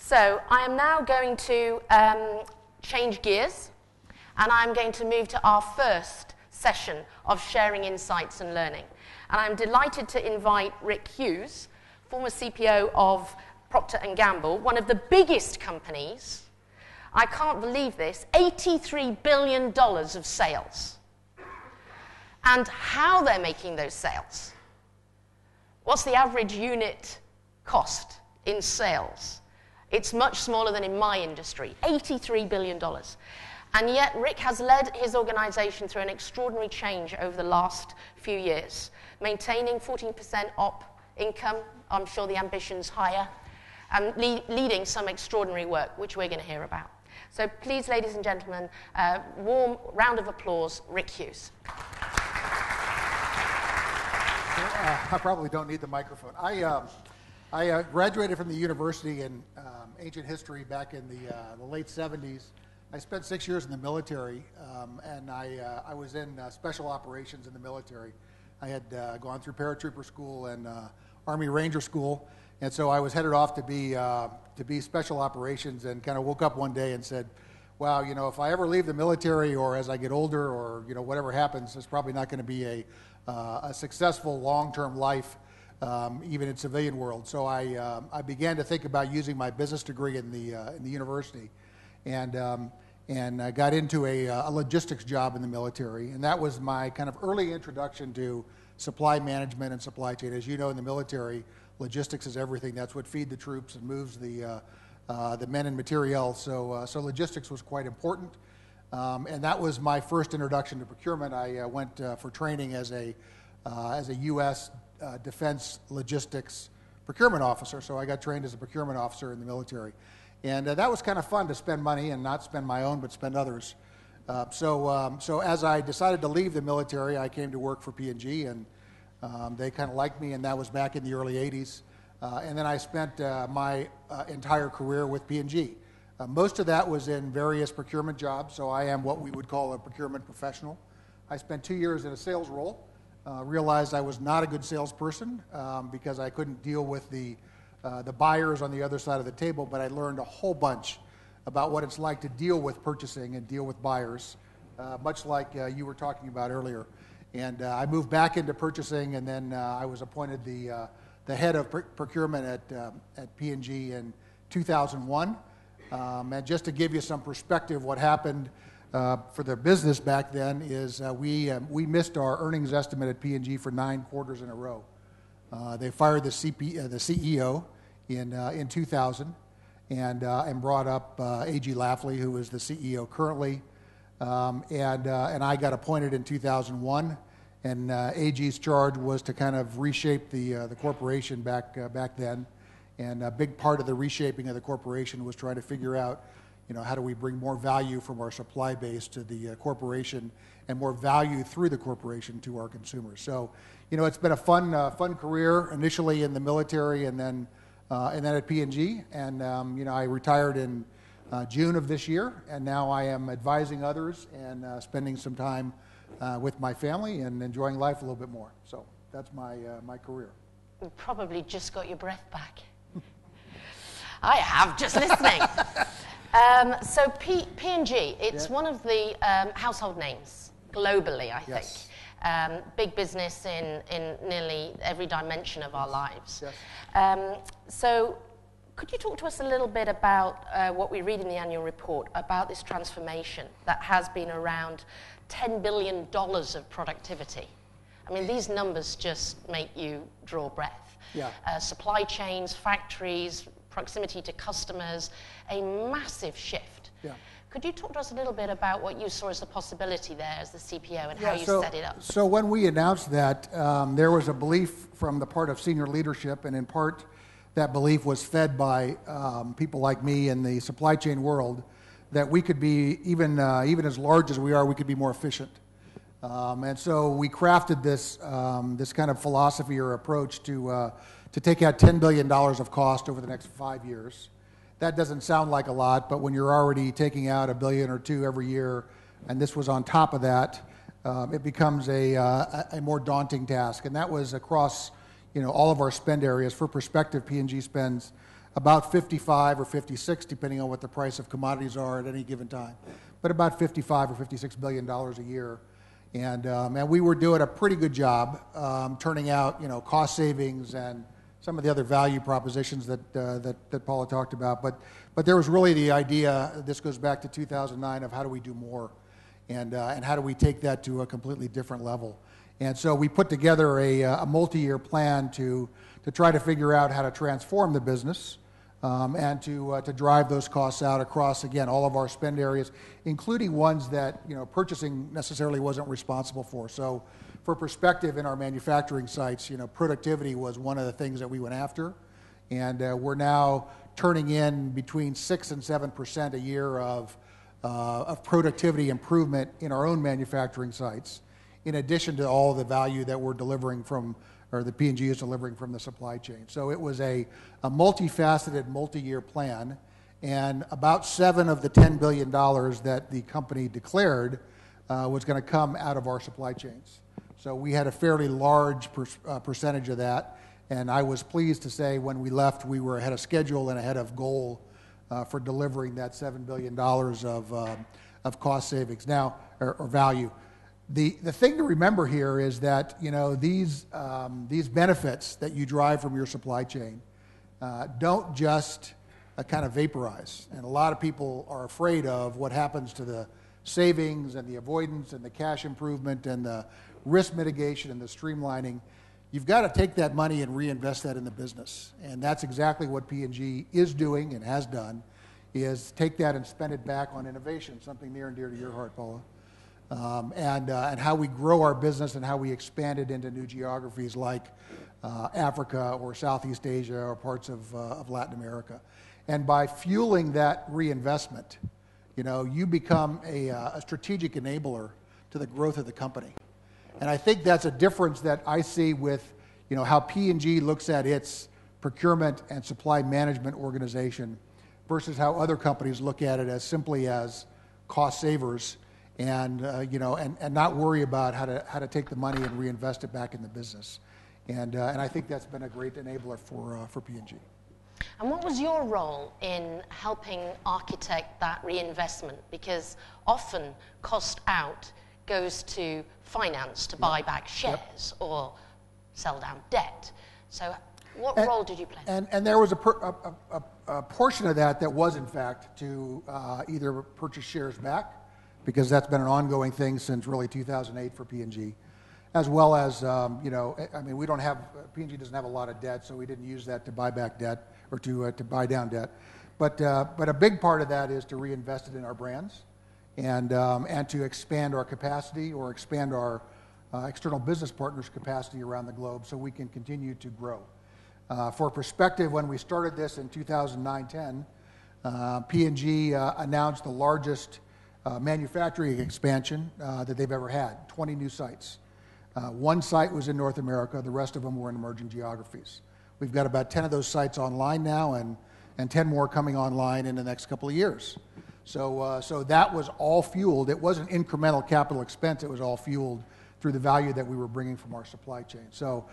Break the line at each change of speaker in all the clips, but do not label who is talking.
So I am now going to change gears, and I'm going to move to our first session of sharing insights and learning. And I'm delighted to invite Rick Hughes, former CPO of Procter & Gamble, one of the biggest companies. I can't believe this, $83 billion of sales. And how they're making those sales. What's the average unit cost in sales? It's much smaller than in my industry, $83 billion. And yet Rick has led his organization through an extraordinary change over the last few years, maintaining 14% op income. I'm sure the ambition's higher, and leading some extraordinary work, which we're going to hear about. So please, ladies and gentlemen, warm round of applause, Rick Hughes.
I probably don't need the microphone. I graduated from the university in ancient history back in the late 70s. I spent 6 years in the military, and I was in special operations in the military. I had gone through paratrooper school and Army Ranger school, and so I was headed off to be special operations, and kind of woke up one day and said, wow, you know, if I ever leave the military or as I get older or, you know, whatever happens, it's probably not going to be a successful long-term life, even in civilian world. So I began to think about using my business degree in the university, and I got into a logistics job in the military, and that was my kind of early introduction to supply management and supply chain. As you know, in the military, logistics is everything. That's what feed the troops and moves the men and materiel. So logistics was quite important. And that was my first introduction to procurement. I went for training as a U.S. Defense Logistics Procurement Officer, so I got trained as a procurement officer in the military. And that was kind of fun to spend money and not spend my own, but spend others. So as I decided to leave the military, I came to work for P&G, and they kind of liked me, and that was back in the early 80s. And then I spent my entire career with P&G. Most of that was in various procurement jobs, so I am what we would call a procurement professional. I spent 2 years in a sales role, realized I was not a good salesperson because I couldn't deal with the buyers on the other side of the table, but I learned a whole bunch about what it's like to deal with purchasing and deal with buyers, much like you were talking about earlier. And I moved back into purchasing, and then I was appointed the head of procurement at P&G in 2001. And just to give you some perspective, what happened for the business back then is we missed our earnings estimate at P&G for 9 quarters in a row. They fired the CEO in 2000 and brought up A.G. Lafley, who is the CEO currently, and I got appointed in 2001. And AG's charge was to kind of reshape the corporation back then. And a big part of the reshaping of the corporation was trying to figure out, you know, how do we bring more value from our supply base to the corporation and more value through the corporation to our consumers. So, you know, it's been a fun career, initially in the military and then at P&G. And, you know, I retired in June of this year, and now I am advising others and spending some time with my family and enjoying life a little bit more. So that's my career.
You probably just got your breath back. I have, just listening. So P&G, it's one of the household names globally, I think.
Yes.
Big business in nearly every dimension of our lives.
Yes.
So could you talk to us a little bit about what we read in the annual report about this transformation that has been around $10 billion of productivity? I mean, these numbers just make you draw breath.
Yeah.
Supply chains, factories, proximity to customers, a massive shift.
Yeah.
Could you talk to us a little bit about what you saw as the possibility there as the CPO and how you set it up?
So when we announced that, there was a belief from the part of senior leadership, and in part that belief was fed by people like me in the supply chain world, that we could be, even as large as we are, we could be more efficient. And so we crafted this kind of philosophy or approach to take out $10 billion of cost over the next 5 years. That doesn't sound like a lot, but when you're already taking out $1 billion or $2 billion every year, and this was on top of that, it becomes a more daunting task. And that was across, you know, all of our spend areas. For perspective, P&G spends about 55 or 56, depending on what the price of commodities are at any given time, but about 55 or 56 billion dollars a year. And we were doing a pretty good job turning out, cost savings and some of the other value propositions that Paula talked about. But there was really the idea, this goes back to 2009, of how do we do more, and how do we take that to a completely different level. And so we put together a multi-year plan to try to figure out how to transform the business and to drive those costs out across, again, all of our spend areas, including ones that purchasing necessarily wasn't responsible for. So for perspective, in our manufacturing sites, productivity was one of the things that we went after, and we're now turning in between 6 and 7% a year of productivity improvement in our own manufacturing sites, in addition to all the value that we're delivering from, or the P&G is delivering from the supply chain. So it was a multifaceted, multi-year plan, and about 7 of the $10 billion that the company declared was going to come out of our supply chains. So we had a fairly large percentage of that, and I was pleased to say when we left, we were ahead of schedule and ahead of goal for delivering that $7 billion of cost savings now, or value. The thing to remember here is that these benefits that you drive from your supply chain don't just kind of vaporize. And a lot of people are afraid of what happens to the savings and the avoidance and the cash improvement and the risk mitigation and the streamlining. You've got to take that money and reinvest that in the business. And that's exactly what P&G is doing and has done, is take that and spend it back on innovation, something near and dear to your heart, Paula. And how we grow our business and how we expand it into new geographies like Africa or Southeast Asia or parts of Latin America. And by fueling that reinvestment, you become a strategic enabler to the growth of the company. And I think that's a difference that I see with how P&G looks at its procurement and supply management organization versus how other companies look at it as simply as cost savers, and not worry about how to take the money and reinvest it back in the business. And I think that's been a great enabler for P&G.
And what was your role in helping architect that reinvestment? Because often cost out goes to finance to buy back shares or sell down debt. So what role did you play?
And there was a portion of that was, in fact, to either purchase shares back, because that's been an ongoing thing since really 2008 for P&G, as well as, we don't have, P&G doesn't have a lot of debt, so we didn't use that to buy back debt or to buy down debt. But a big part of that is to reinvest it in our brands and to expand our capacity or expand our external business partners' capacity around the globe so we can continue to grow. For perspective, when we started this in 2009-10, P&G announced the largest manufacturing expansion that they've ever had, 20 new sites. One site was in North America, the rest of them were in emerging geographies. We've got about 10 of those sites online now and 10 more coming online in the next couple of years. So that was all fueled. It wasn't incremental capital expense, it was all fueled through the value that we were bringing from our supply chain. So,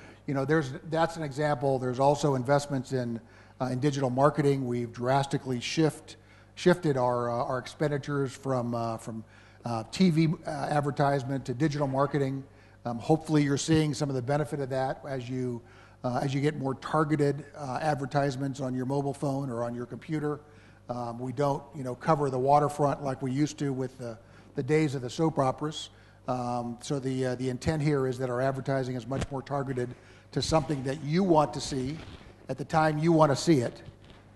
that's an example. There's also investments in digital marketing. We've drastically shifted our expenditures from TV advertisement to digital marketing. Hopefully, you're seeing some of the benefit of that as you get more targeted advertisements on your mobile phone or on your computer. We don't, cover the waterfront like we used to with the days of the soap operas. So the intent here is that our advertising is much more targeted to something that you want to see at the time you want to see it.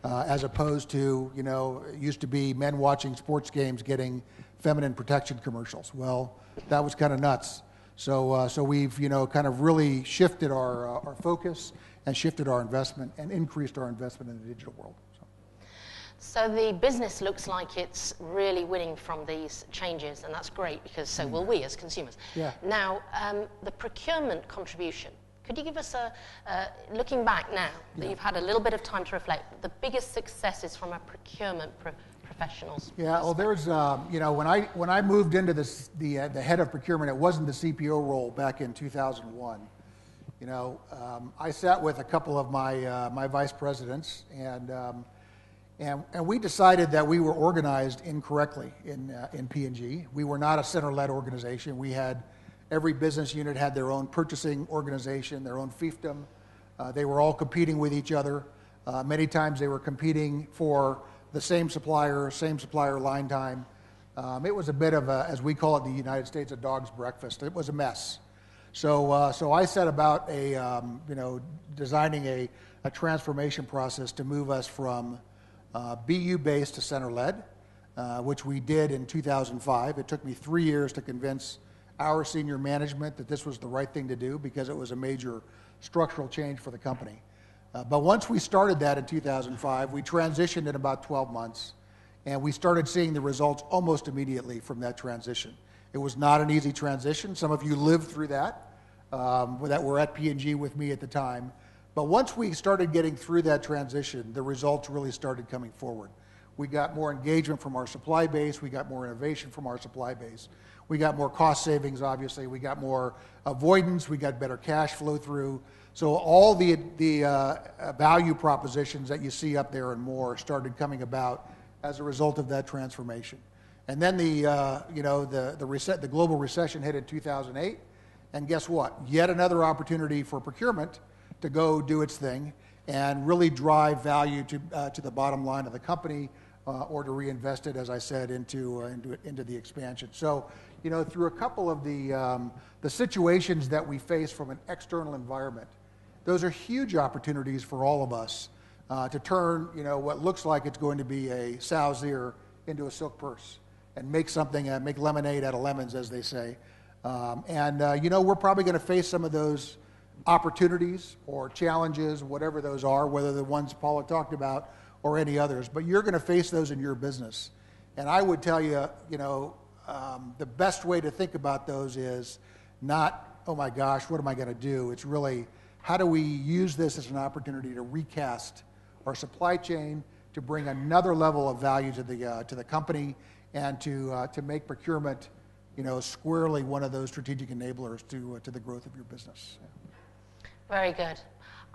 As opposed to, it used to be men watching sports games getting feminine protection commercials. Well, that was kind of nuts. So we've, kind of really shifted our focus and shifted our investment and increased our investment in the digital world.
So the business looks like it's really winning from these changes, and that's great because so will we as consumers.
Yeah.
Now, the procurement contribution. Could you give us looking back now that you've had a little bit of time to reflect, the biggest successes from a procurement professionals?
Yeah, well, there's, when I moved into the head of procurement, it wasn't the CPO role back in 2001. I sat with a couple of my vice presidents, and we decided that we were organized incorrectly in P&G. We were not a center-led organization. Every business unit had their own purchasing organization, their own fiefdom. They were all competing with each other. Many times they were competing for the same supplier line time. It was a bit of as we call it in the United States, a dog's breakfast. It was a mess. So I set about designing a transformation process to move us from BU-based to center-led, which we did in 2005. It took me 3 years to convince our senior management that this was the right thing to do because it was a major structural change for the company. But once we started that in 2005, we transitioned in about 12 months, and we started seeing the results almost immediately from that transition. It was not an easy transition. Some of you lived through that were at P&G with me at the time. But once we started getting through that transition, the results really started coming forward. We got more engagement from our supply base. We got more innovation from our supply base. We got more cost savings, obviously. We got more avoidance. We got better cash flow through. So all the value propositions that you see up there and more started coming about as a result of that transformation. And then the global recession hit in 2008, and guess what? Yet another opportunity for procurement to go do its thing and really drive value to the bottom line of the company, or to reinvest it, as I said, into the expansion. So, through a couple of the situations that we face from an external environment, those are huge opportunities for all of us to turn, what looks like it's going to be a sow's ear into a silk purse, and make lemonade out of lemons, as they say. We're probably going to face some of those opportunities or challenges, whatever those are, whether the ones Paula talked about or any others, but you're going to face those in your business. And I would tell you, the best way to think about those is not, oh my gosh, what am I going to do? It's really, how do we use this as an opportunity to recast our supply chain, to bring another level of value to the company, and to make procurement, squarely one of those strategic enablers to the growth of your business.
Very good.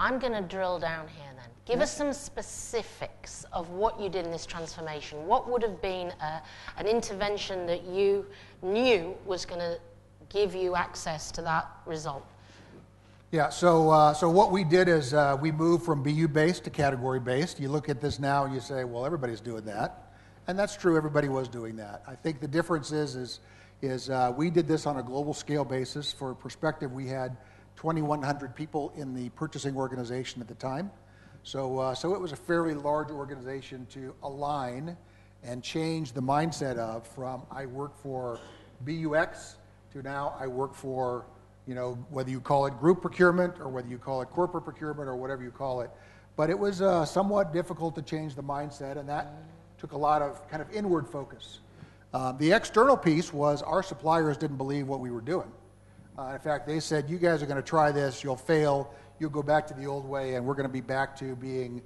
I'm going to drill down here then. Give us some specifics of what you did in this transformation. What would have been an intervention that you knew was going to give you access to that result?
Yeah, so what we did is we moved from BU-based to category-based. You look at this now and you say, well, everybody's doing that. And that's true, everybody was doing that. I think the difference is we did this on a global scale basis. For perspective, we had 2,100 people in the purchasing organization at the time. So it was a fairly large organization to align and change the mindset of from I work for BUX to now I work for, whether you call it group procurement or whether you call it corporate procurement or whatever you call it. But it was somewhat difficult to change the mindset, and that took a lot of kind of inward focus. The external piece was our suppliers didn't believe what we were doing. In fact, they said, you guys are going to try this, you'll fail, you'll go back to the old way, and we're going to be back to being,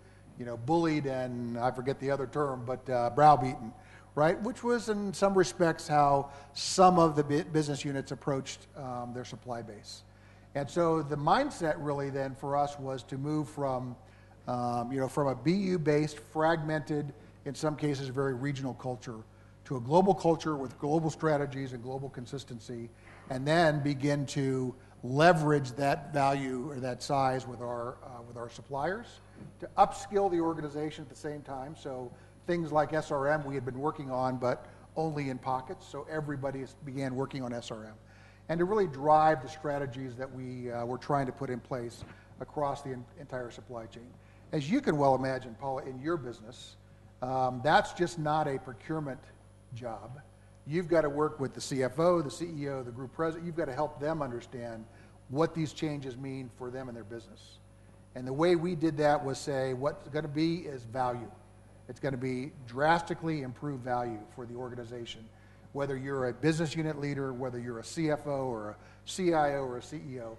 bullied and, I forget the other term, but browbeaten, right? Which was, in some respects, how some of the business units approached their supply base. And so the mindset really then for us was to move from a BU-based, fragmented, in some cases very regional culture, to a global culture with global strategies and global consistency, and then begin to leverage that value or that size with our suppliers to upskill the organization at the same time. So things like SRM we had been working on, but only in pockets. So everybody began working on SRM, and to really drive the strategies that we were trying to put in place across the entire supply chain. As you can well imagine, Paula, in your business, that's just not a procurement job. You've got to work with the CFO, the CEO, the group president. You've got to help them understand what these changes mean for them and their business. And the way we did that was say, what's going to be is value. It's going to be drastically improved value for the organization. Whether you're a business unit leader, whether you're a CFO or a CIO or a CEO,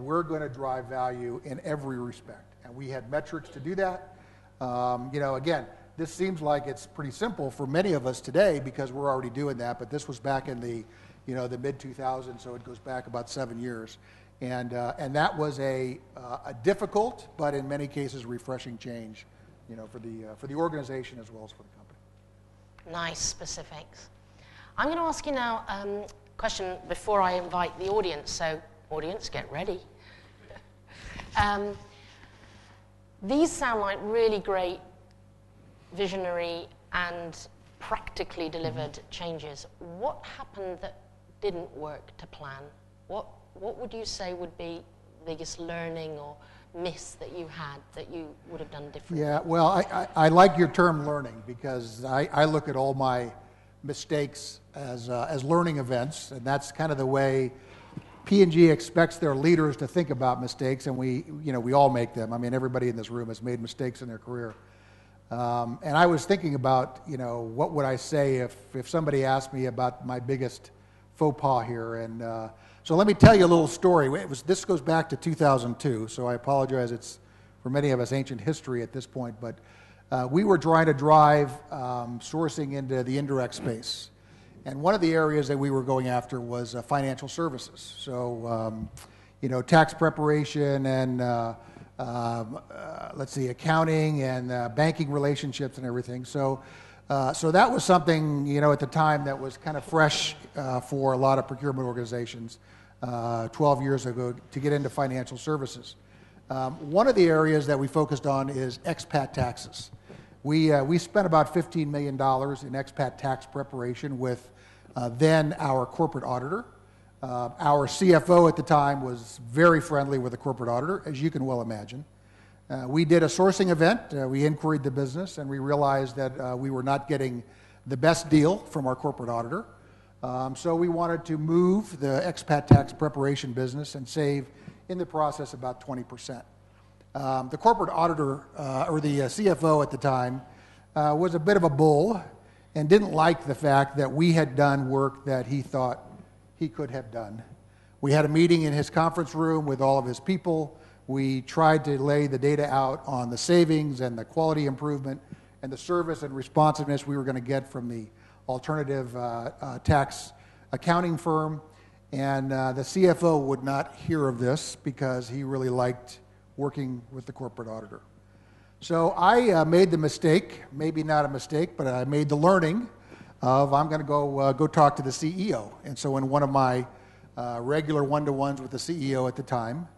we're going to drive value in every respect. And we had metrics to do that. Again, this seems like it's pretty simple for many of us today because we're already doing that, but this was back in the mid-2000s, so it goes back about 7 years. And that was a difficult, but in many cases refreshing change, for the organization as well as for the company.
Nice specifics. I'm going to ask you now a question before I invite the audience. So, audience, get ready. These sound like really great, visionary, and practically delivered changes. What happened that didn't work to plan? What would you say would be the biggest learning or miss that you had that you would have done differently?
Yeah, well, I like your term learning, because I look at all my mistakes as learning events, and that's kind of the way P&G expects their leaders to think about mistakes, and we all make them. I mean, everybody in this room has made mistakes in their career. And I was thinking about, what would I say if somebody asked me about my biggest faux pas here. And so let me tell you a little story. This goes back to 2002, so I apologize. It's, for many of us, ancient history at this point. But we were trying to drive sourcing into the indirect space. And one of the areas that we were going after was financial services. So, tax preparation and, accounting and banking relationships and everything. So that was something, at the time that was kind of fresh for a lot of procurement organizations 12 years ago to get into financial services. One of the areas that we focused on is expat taxes. We spent about $15 million in expat tax preparation with then our corporate auditor. Our CFO at the time was very friendly with the corporate auditor, as you can well imagine. We did a sourcing event. We inquired the business, and we realized that we were not getting the best deal from our corporate auditor. So we wanted to move the expat tax preparation business and save, in the process, about 20%. The corporate auditor, or the CFO at the time, was a bit of a bull and didn't like the fact that we had done work that he thought he could have done. We had a meeting in his conference room with all of his people. We tried to lay the data out on the savings and the quality improvement and the service and responsiveness we were going to get from the alternative tax accounting firm. And the CFO would not hear of this because he really liked working with the corporate auditor. So I made the mistake, maybe not a mistake, but I made the learning of I'm going to go talk to the CEO. And so in one of my regular one-to-ones with the CEO at the time,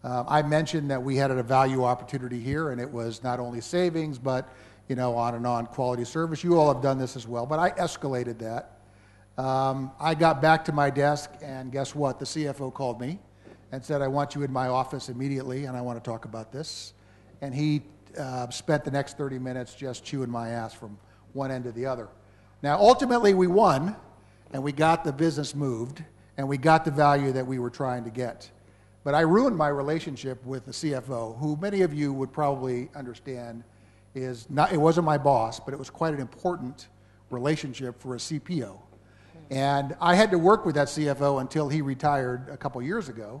I mentioned that we had a value opportunity here, and it was not only savings, but on and on, quality service. You all have done this as well, but I escalated that. I got back to my desk, and guess what? The CFO called me and said, I want you in my office immediately, and I want to talk about this. And he spent the next 30 minutes just chewing my ass from one end to the other. Now, ultimately, we won, and we got the business moved, and we got the value that we were trying to get. But I ruined my relationship with the CFO, who many of you would probably understand it wasn't my boss, but it was quite an important relationship for a CPO. And I had to work with that CFO until he retired a couple years ago.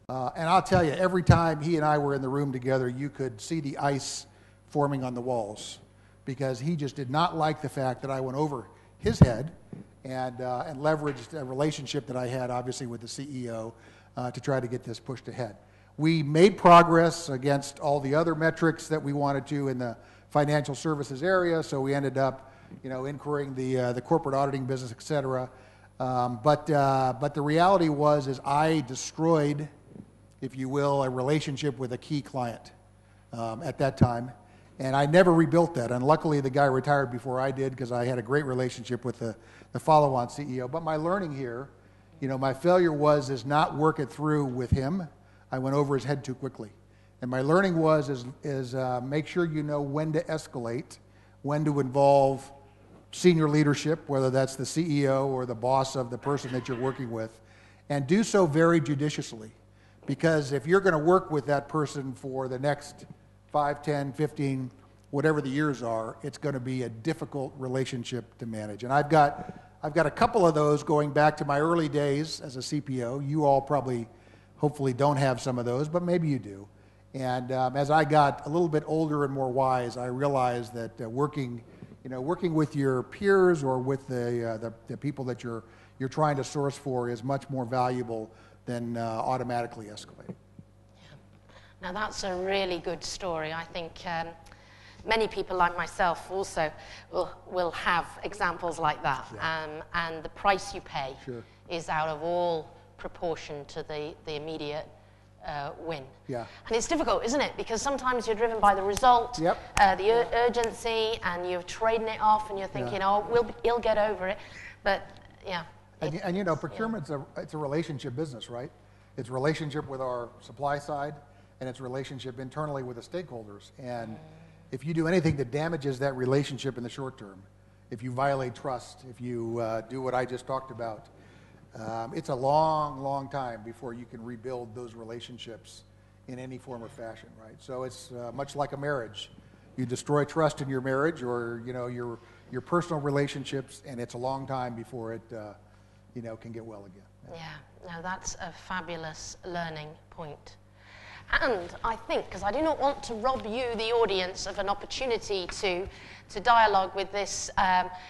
And I'll tell you, every time he and I were in the room together, you could see the ice forming on the walls, because he just did not like the fact that I went over his head and leveraged a relationship that I had, obviously, with the CEO to try to get this pushed ahead. We made progress against all the other metrics that we wanted to in the financial services area, so we ended up, inquiring the corporate auditing business, et cetera. But the reality was I destroyed, if you will, a relationship with a key client at that time. And I never rebuilt that. And luckily, the guy retired before I did, because I had a great relationship with the follow-on CEO. But my learning here, my failure is not work it through with him. I went over his head too quickly. And my learning is make sure you know when to escalate, when to involve senior leadership, whether that's the CEO or the boss of the person that you're working with, and do so very judiciously. Because if you're going to work with that person for the next 5, 10, 15, whatever the years are, it's going to be a difficult relationship to manage. And I've got a couple of those going back to my early days as a CPO. You all probably, hopefully, don't have some of those, but maybe you do. And as I got a little bit older and more wise, I realized that working with your peers or with the people that you're trying to source for is much more valuable than automatically escalating.
Now that's a really good story. I think many people like myself also will have examples like that. And the price you pay is out of all proportion to the immediate win.
Yeah.
And it's difficult, isn't it? Because sometimes you're driven by the result, the urgency, and you're trading it off, and you're thinking, he'll get over it. But yeah.
And you know, procurement's it's a relationship business, right? It's a relationship with our supply side, and it's a relationship internally with the stakeholders. And if you do anything that damages that relationship in the short term, if you violate trust, if you do what I just talked about, it's a long, long time before you can rebuild those relationships in any form or fashion, right? So it's much like a marriage. You destroy trust in your marriage or your personal relationships, and it's a long time before it can get well again.
Yeah, no, that's a fabulous learning point. And I think, because I do not want to rob you, the audience, of an opportunity to dialogue with this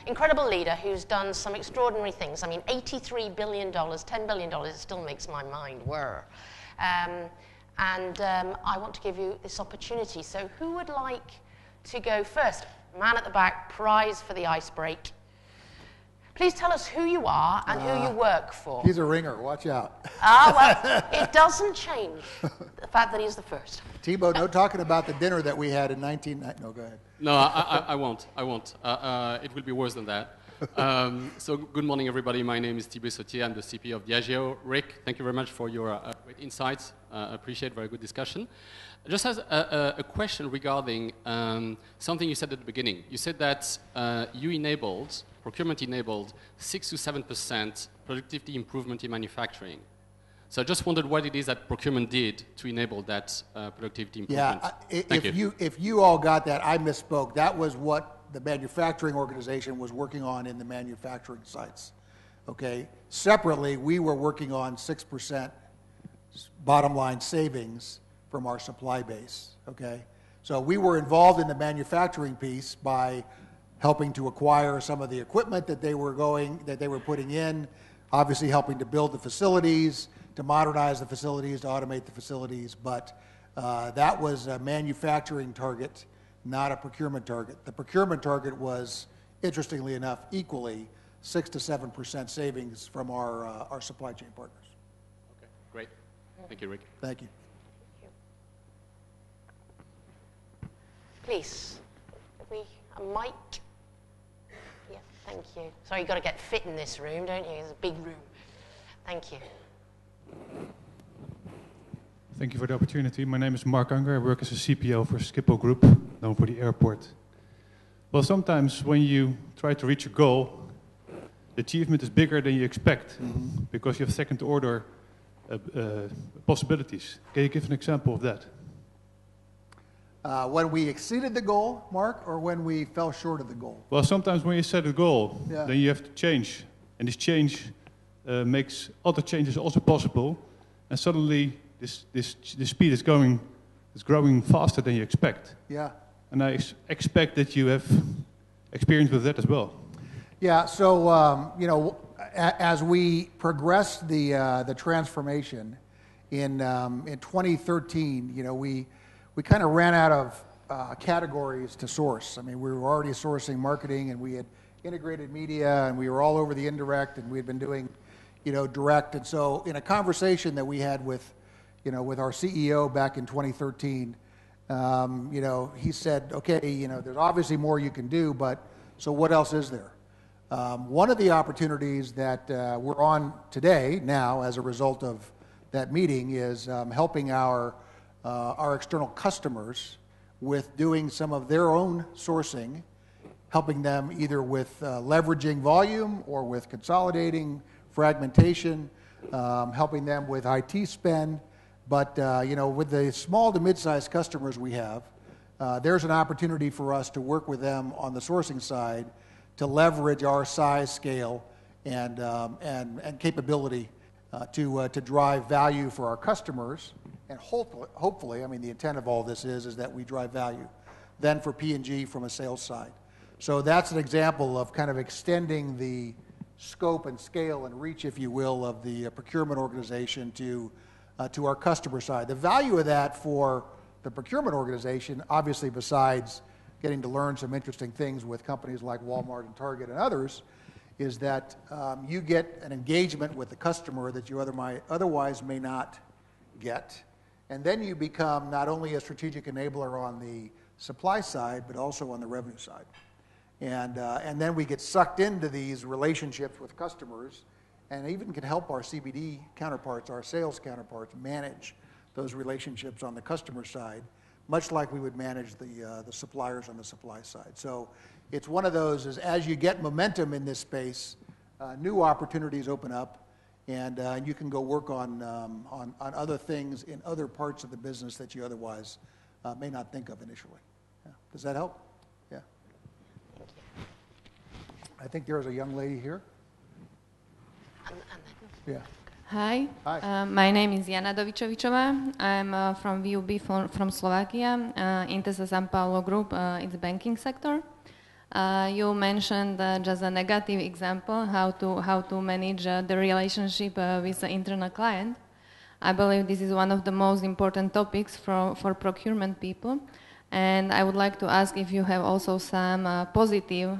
incredible leader who's done some extraordinary things. I mean, $83 billion, $10 billion, it still makes my mind whir. And I want to give you this opportunity. So who would like to go first? Man at the back, prize for the ice break. Please tell us who you are and who you work for.
He's a ringer, watch out.
Well, it doesn't change the fact that he's the first.
Thibaut, no talking about the dinner that we had in No, go ahead.
No, I won't. It will be worse than that. So good morning, everybody. My name is Thibaut Sautier. I'm the CPO of Diageo. Rick, thank you very much for your great insights. Appreciate very good discussion. Just as a question regarding something you said at the beginning. You said that procurement enabled 6 to 7% productivity improvement in manufacturing. So I just wondered what it is that procurement did to enable that productivity improvement.
Yeah, if you all got that, I misspoke. That was what the manufacturing organization was working on in the manufacturing sites. Okay. Separately, we were working on 6% bottom line savings from our supply base. Okay. So we were involved in the manufacturing piece by helping to acquire some of the equipment that they were putting in, obviously helping to build the facilities, to modernize the facilities, to automate the facilities, but that was a manufacturing target, not a procurement target. The procurement target was, interestingly enough, equally 6 to 7% savings from our supply chain partners.
Okay, great. Thank you, Rick.
Thank you.
Please, a mic. Yeah, thank you. Sorry, you've got to get fit in this room, don't you? It's a big room. Thank you.
Thank you for the opportunity. My name is Mark Unger. I work as a CPO for Schiphol Group, known for the airport. Well, sometimes when you try to reach a goal, the achievement is bigger than you expect because you have second-order possibilities. Can you give an example of that?
When we exceeded the goal, Mark, or when we fell short of the goal?
Well, sometimes when you set a goal, then you have to change. And this change makes other changes also possible. And suddenly, this speed is growing faster than you expect.
Yeah.
And I expect that you have experience with that as well. Yeah,
so, as we progressed the transformation in 2013, we kind of ran out of categories to source. I mean, we were already sourcing marketing, and we had integrated media, and we were all over the indirect, and we had been doing, direct. And so, in a conversation that we had with our CEO back in 2013, he said, "Okay, there's obviously more you can do, but so what else is there?" One of the opportunities that we're on today, now, as a result of that meeting, is helping our external customers with doing some of their own sourcing, helping them either with leveraging volume or with consolidating fragmentation, helping them with IT spend. But with the small to mid-sized customers we have, there's an opportunity for us to work with them on the sourcing side to leverage our size, scale, and capability to drive value for our customers. And hopefully, I mean, the intent of all this is that we drive value then for P&G from a sales side. So that's an example of kind of extending the scope and scale and reach, if you will, of the procurement organization to our customer side. The value of that for the procurement organization, obviously besides getting to learn some interesting things with companies like Walmart and Target and others, is that you get an engagement with the customer that you otherwise may not get. And then you become not only a strategic enabler on the supply side, but also on the revenue side. And then we get sucked into these relationships with customers and even can help our CBD counterparts, our sales counterparts, manage those relationships on the customer side, much like we would manage the suppliers on the supply side. So it's one of those, is as you get momentum in this space, new opportunities open up, and you can go work on other things in other parts of the business that you otherwise may not think of initially. Yeah. Does that help? Yeah.
Thank you.
I think there is a young lady here. Yeah.
Hi.
Hi.
My name is Jana Dovičovičová. I'm from VUB from Slovakia. Intesa San Paulo Group, it's banking sector. You mentioned just a negative example, how to manage the relationship with the internal client. I believe this is one of the most important topics for procurement people. And I would like to ask if you have also some positive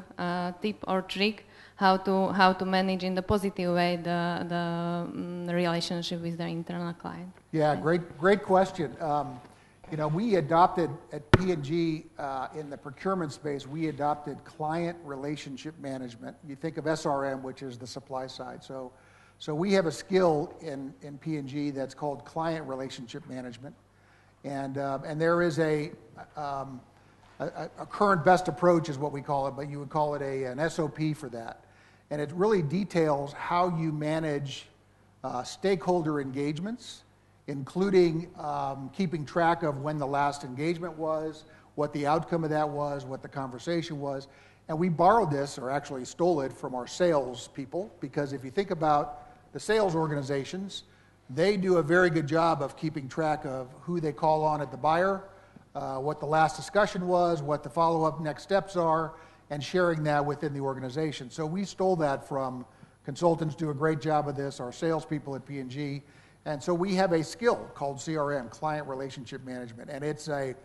tip or trick how to manage in the positive way the relationship with the internal client.
Yeah, great question. You know, we adopted at P&G in the procurement space, we adopted client relationship management. You think of SRM, which is the supply side. So we have a skill in P&G that's called client relationship management. And there is a current best approach is what we call it, but you would call it an SOP for that. And it really details how you manage stakeholder engagements, including keeping track of when the last engagement was, what the outcome of that was, what the conversation was. And we borrowed this, or actually stole it, from our sales people, because if you think about the sales organizations, they do a very good job of keeping track of who they call on at the buyer, what the last discussion was, what the follow-up next steps are, and sharing that within the organization. So we stole that from consultants, do a great job of this, our salespeople at P&G. And so we have a skill called CRM, Client Relationship Management, and it's a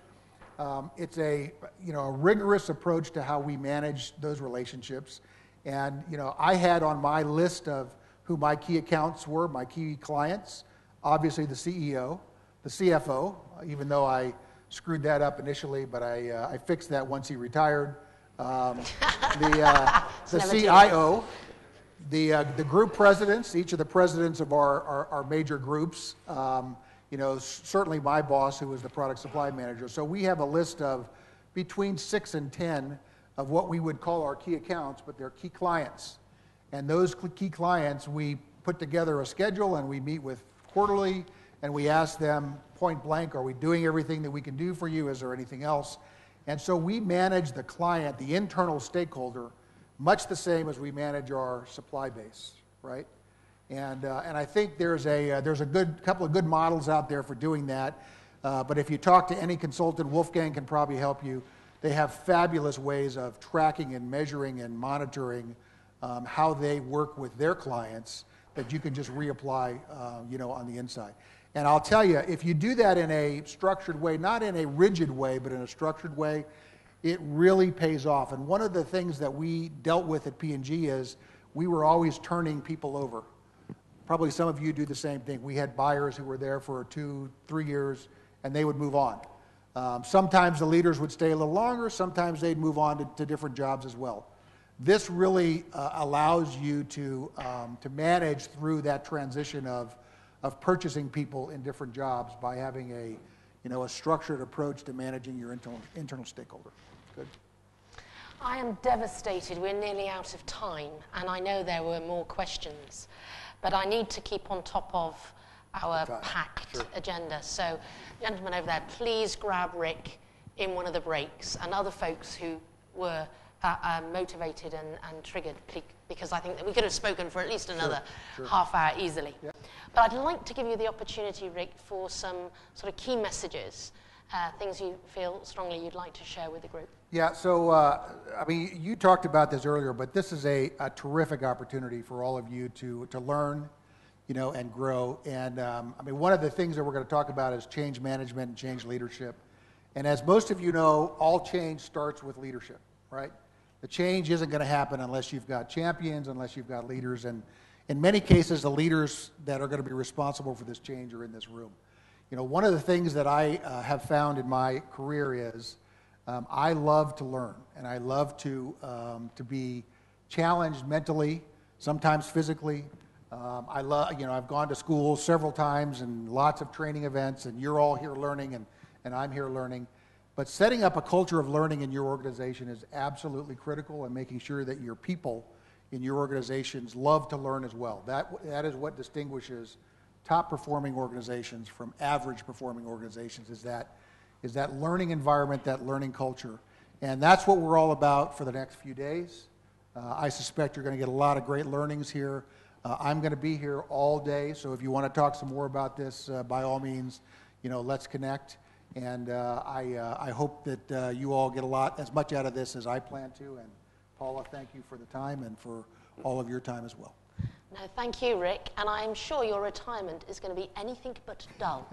rigorous approach to how we manage those relationships. And I had on my list of who my key accounts were, my key clients, obviously the CEO, the CFO, even though I screwed that up initially, but I fixed that once he retired. The CIO, the group presidents, each of the presidents of our major groups, certainly my boss, who was the product supply manager. So we have a list of between 6 and 10 of what we would call our key accounts, but they're key clients. And those key clients, we put together a schedule and we meet with quarterly, and we ask them point blank, are we doing everything that we can do for you? Is there anything else? And so we manage the client, the internal stakeholder, much the same as we manage our supply base, right? And I think there's a couple of good models out there for doing that. But if you talk to any consultant, Wolfgang can probably help you. They have fabulous ways of tracking and measuring and monitoring how they work with their clients that you can just reapply, on the inside. And I'll tell you, if you do that in a structured way, not in a rigid way, but in a structured way, it really pays off. And one of the things that we dealt with at P&G is we were always turning people over. Probably some of you do the same thing. We had buyers who were there for 2-3 years, and they would move on. Sometimes the leaders would stay a little longer. Sometimes they'd move on to different jobs as well. This really allows you to manage through that transition of purchasing people in different jobs by having a structured approach to managing your internal stakeholder. Good.
I am devastated. We're nearly out of time, and I know there were more questions, but I need to keep on top of our packed agenda. So, gentlemen over there, please grab Rick in one of the breaks, and other folks who were motivated and triggered, because I think that we could have spoken for at least another half hour easily. Yep. But I'd like to give you the opportunity, Rick, for some sort of key messages things you feel strongly you'd like to share with the group.
Yeah, so, I mean, you talked about this earlier, but this is a terrific opportunity for all of you to learn, you know, and grow. And, I mean, one of the things that we're going to talk about is change management and change leadership. And as most of you know, all change starts with leadership, right? The change isn't going to happen unless you've got champions, unless you've got leaders. And in many cases, the leaders that are going to be responsible for this change are in this room. You know, one of the things that I have found in my career is I love to learn, and I love to be challenged mentally, sometimes physically. I love, you know, I've gone to school several times and lots of training events, and you're all here learning, and I'm here learning. But setting up a culture of learning in your organization is absolutely critical, and making sure that your people in your organizations love to learn as well. That is what distinguishes top performing organizations from average performing organizations, is that learning environment, that learning culture. And that's what we're all about for the next few days. I suspect you're going to get a lot of great learnings here. I'm going to be here all day, so if you want to talk some more about this, by all means, you know, let's connect. And I hope that you all get as much out of this as I plan to. And Paula, thank you for the time and for all of your time as well.
No, thank you, Rick, and I'm sure your retirement is going to be anything but dull.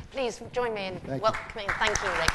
Please join me in welcoming. Thank you, Rick.